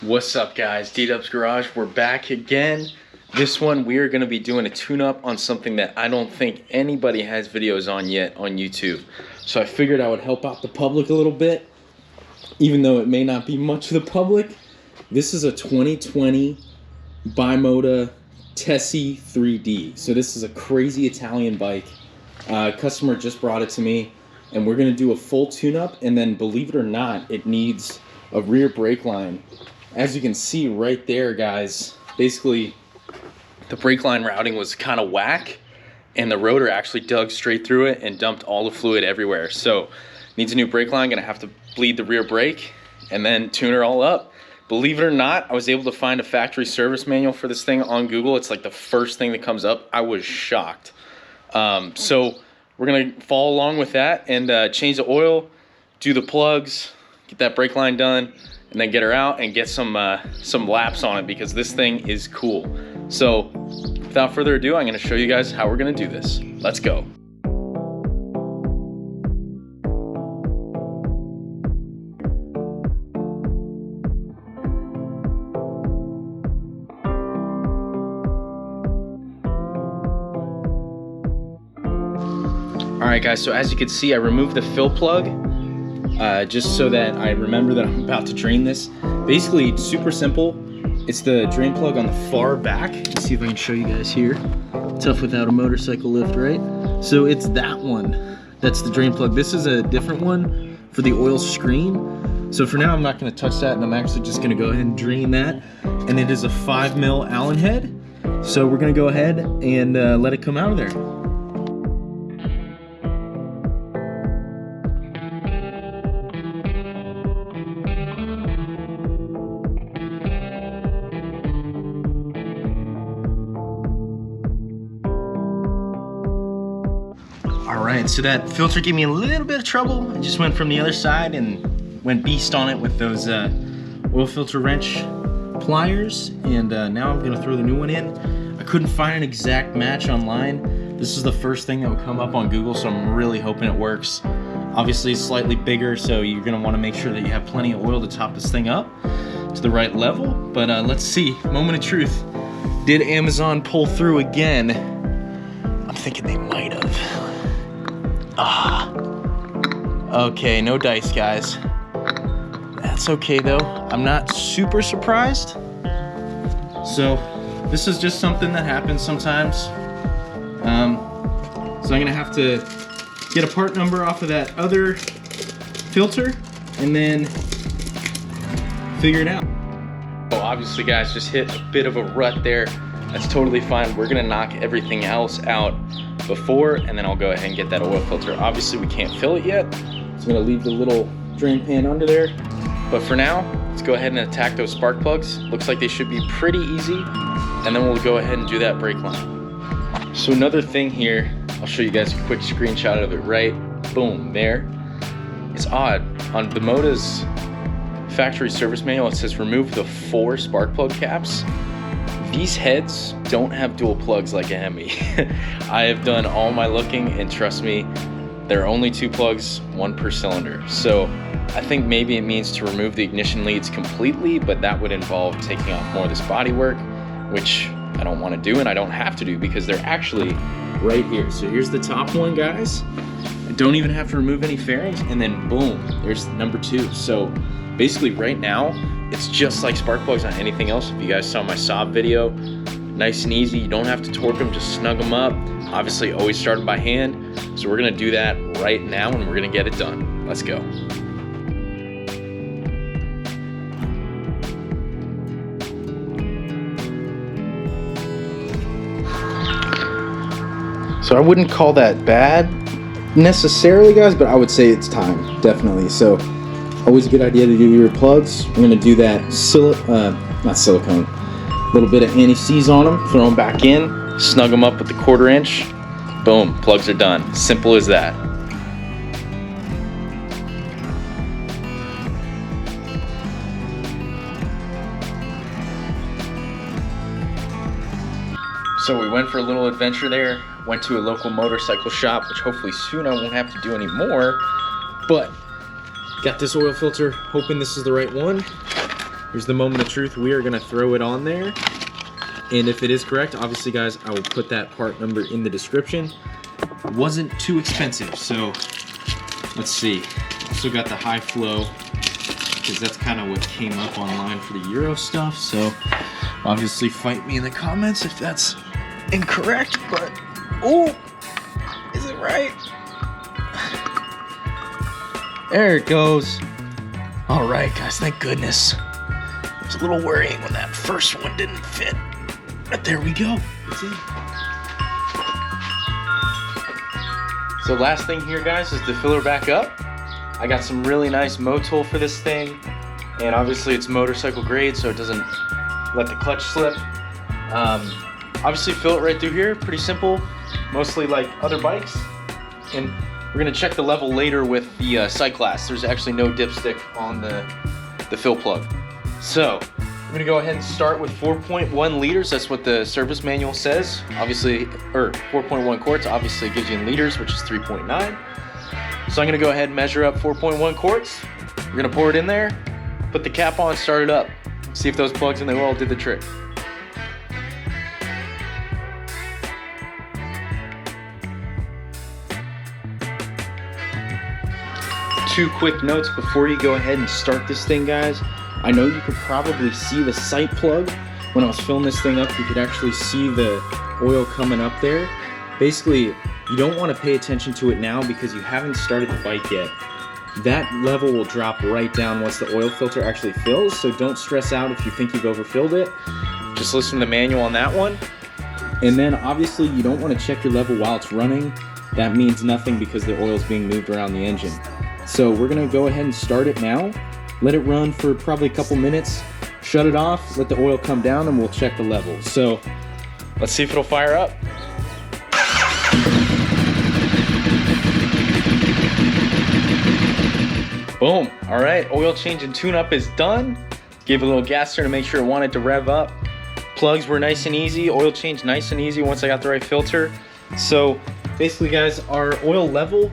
What's up guys, Ddubs Garage, we're back again. This one we are going to be doing a tune-up on something that I don't think anybody has videos on yet on YouTube. So I figured I would help out the public a little bit, even though it may not be much of the public. This is a 2020 Bimota Tesi 3D. So this is a crazy Italian bike. Customer just brought it to me and we're going to do a full tune-up, and then believe it or not, it needs a rear brake line. As you can see right there, guys, basically the brake line routing was kind of whack and the rotor actually dug straight through it and dumped all the fluid everywhere. So needs a new brake line, gonna have to bleed the rear brake and then tune her all up. Believe it or not, I was able to find a factory service manual for this thing on Google. It's like the first thing that comes up. I was shocked. So we're gonna follow along with that and change the oil, do the plugs, get that brake line done, and then get her out and get some laps on it, because this thing is cool. So without further ado, I'm going to show you guys how we're going to do this. Let's go. All right guys, so as you can see, I removed the fill plug just so that I remember that I'm about to drain this. Basically, it's super simple. It's the drain plug on the far back. Let's see if I can show you guys here. Tough without a motorcycle lift, right? So it's that one. That's the drain plug. This is a different one for the oil screen. So for now, I'm not gonna touch that, and I'm actually just gonna go ahead and drain that. And it is a 5mm Allen head. So we're gonna go ahead and let it come out of there. Alright, so that filter gave me a little bit of trouble. I just went from the other side and went beast on it with those oil filter wrench pliers, and now I'm gonna throw the new one in. I couldn't find an exact match online. This is the first thing that would come up on Google, so I'm really hoping it works. Obviously it's slightly bigger, so you're gonna wanna make sure that you have plenty of oil to top this thing up to the right level, but let's see. Moment of truth. Did Amazon pull through again? I'm thinking they might have. Okay, no dice, guys. That's okay though. I'm not super surprised. So this is just something that happens sometimes. So I'm gonna have to get a part number off of that other filter and then figure it out. So obviously, guys, just hit a bit of a rut there. That's totally fine. We're gonna knock everything else out before, and then I'll go ahead and get that oil filter. Obviously we can't fill it yet, so I'm gonna leave the little drain pan under there. But for now, let's go ahead and attack those spark plugs. Looks like they should be pretty easy, and then we'll go ahead and do that brake line. So another thing here, I'll show you guys a quick screenshot of it right, boom, there. It's odd, on Bimota's factory service manual, it says remove the 4 spark plug caps. These heads don't have dual plugs like a Hemi. I have done all my looking, and trust me, there are only 2 plugs, 1 per cylinder. So I think maybe it means to remove the ignition leads completely, but that would involve taking off more of this bodywork, which I don't want to do, and I don't have to do because they're actually right here. So here's the top one, guys. I don't even have to remove any fairings, and then boom, there's number 2. So basically right now, it's just like spark plugs on anything else. If you guys saw my Saab video, nice and easy. You don't have to torque them, just snug them up. Obviously, always started by hand. So we're gonna do that right now, and we're gonna get it done. Let's go. So I wouldn't call that bad necessarily, guys, but I would say it's time, definitely. So always a good idea to do your plugs. We're gonna do that not silicone, a little bit of anti-seize on them, throw them back in, snug them up with the 1/4 inch. Boom, plugs are done. Simple as that. So we went for a little adventure there, went to a local motorcycle shop, which hopefully soon I won't have to do anymore, but got this oil filter, hoping this is the right one. here's the moment of truth. We are gonna throw it on there. And if it is correct, obviously guys, I will put that part number in the description. It wasn't too expensive, so let's see. Also got the high flow, because that's kind of what came up online for the Euro stuff. So obviously fight me in the comments if that's incorrect, but oh, is it right? There it goes. All right, guys, thank goodness. It was a little worrying when that first one didn't fit, but there we go. It's in. So last thing here, guys, is to fill her back up. I got some really nice Motul for this thing, and obviously it's motorcycle grade, so it doesn't let the clutch slip. Obviously fill it right through here, pretty simple, mostly like other bikes. And we're gonna check the level later with the Cyclast. There's actually no dipstick on the fill plug. So we're gonna go ahead and start with 4.1 liters. That's what the service manual says. Obviously, or 4.1 quarts, obviously gives you in liters, which is 3.9. So I'm gonna go ahead and measure up 4.1 quarts. We're gonna pour it in there, put the cap on, start it up. See if those plugs in the oil did the trick. Two quick notes before you go ahead and start this thing, guys. I know you could probably see the sight plug. When I was filling this thing up, you could actually see the oil coming up there. Basically, you don't want to pay attention to it now because you haven't started the bike yet. That level will drop right down once the oil filter actually fills, so don't stress out if you think you've overfilled it. Just listen to the manual on that one. And then obviously you don't want to check your level while it's running. That means nothing because the oil's being moved around the engine. So we're gonna go ahead and start it now. Let it run for probably a couple minutes. Shut it off, let the oil come down, and we'll check the level. So let's see if it'll fire up. Boom. All right, oil change and tune-up is done. Gave a little gasser to make sure it wanted to rev up. Plugs were nice and easy. Oil change nice and easy once I got the right filter. So basically, guys, our oil level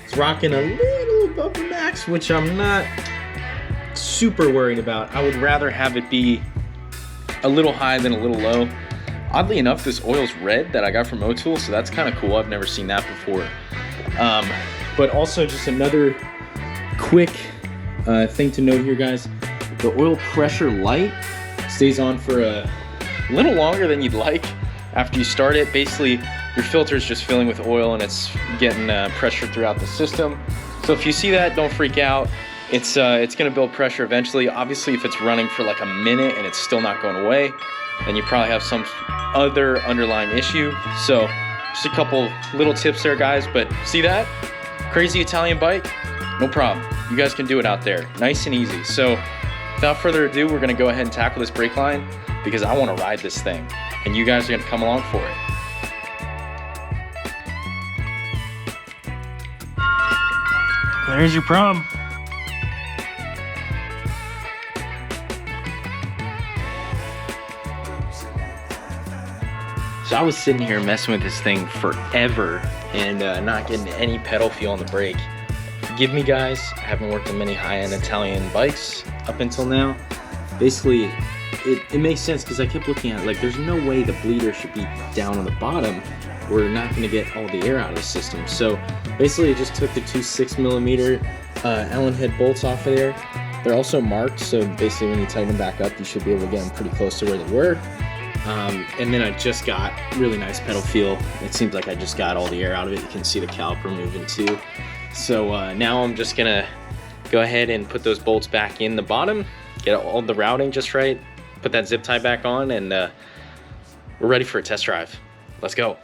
is rocking a little above the max, which I'm not super worried about. I would rather have it be a little high than a little low. Oddly enough, this oil's red that I got from Motul, so that's kind of cool. I've never seen that before. But also just another quick thing to note here, guys. The oil pressure light stays on for a little longer than you'd like after you start it. Basically, your filter is just filling with oil and it's getting pressure throughout the system. So if you see that, don't freak out. It's gonna build pressure eventually. Obviously, if it's running for like a minute and it's still not going away, then you probably have some other underlying issue. So just a couple little tips there, guys. But see that? Crazy Italian bike? No problem. You guys can do it out there. Nice and easy. So without further ado, we're gonna go ahead and tackle this brake line because I wanna ride this thing and you guys are gonna come along for it. There's your prom. So I was sitting here messing with this thing forever and not getting any pedal feel on the brake. Forgive me, guys. I haven't worked on many high-end Italian bikes up until now. Basically, it makes sense because I kept looking at it like there's no way the bleeder should be down on the bottom. We're not going to get all the air out of the system. So basically, I just took the two 6mm Allen head bolts off of there. They're also marked, so basically when you tighten them back up, you should be able to get them pretty close to where they were. And then I just got really nice pedal feel. It seems like I just got all the air out of it. You can see the caliper moving too. So now I'm just gonna go ahead and put those bolts back in the bottom, get all the routing just right, put that zip tie back on, and we're ready for a test drive. Let's go.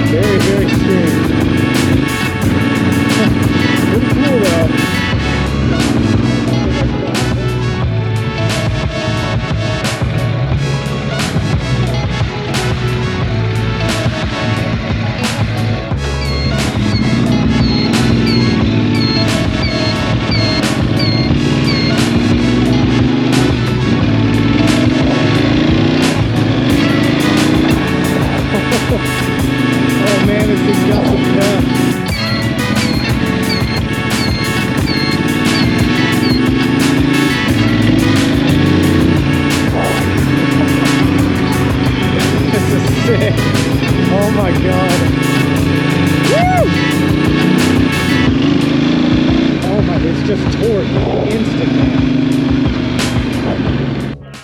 Very, very smooth. Pretty cool though. man, it's just got some pep. This is sick. Oh my god. Woo! Oh my, it's just torque instantly.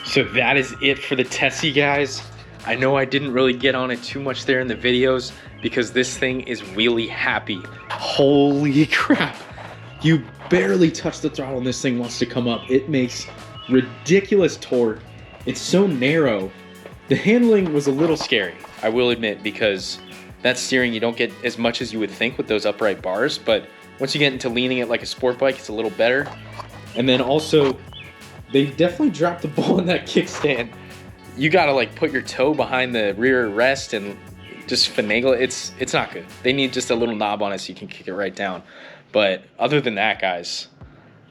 So that is it for the Tesi, guys. I know I didn't really get on it too much there in the videos because this thing is really happy. Holy crap. You barely touch the throttle and this thing wants to come up. It makes ridiculous torque. It's so narrow. The handling was a little scary, I will admit, because that steering you don't get as much as you would think with those upright bars, but once you get into leaning it like a sport bike, it's a little better. And then also, they definitely dropped the ball in that kickstand. You gotta like put your toe behind the rear rest and just finagle it. It's not good. They need just a little knob on it so you can kick it right down. But other than that, guys,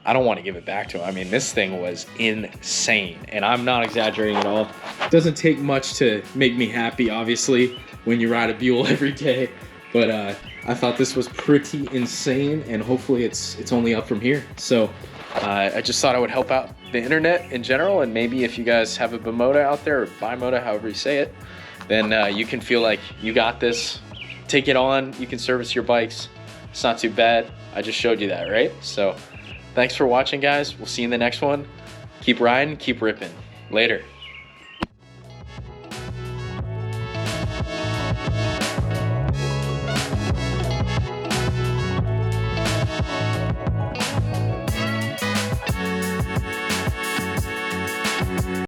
I don't want to give it back to him. I mean, this thing was insane, and I'm not exaggerating at all. It doesn't take much to make me happy, obviously, when you ride a Buell every day. But I thought this was pretty insane, and hopefully it's only up from here. So I just thought I would help out the internet in general, and maybe if you guys have a Bimota out there, or Bimota, however you say it, then you can feel like you got this. Take it on. You can service your bikes. It's not too bad. I just showed you that, right? So thanks for watching, guys. We'll see you in the next one. Keep riding, keep ripping. Later.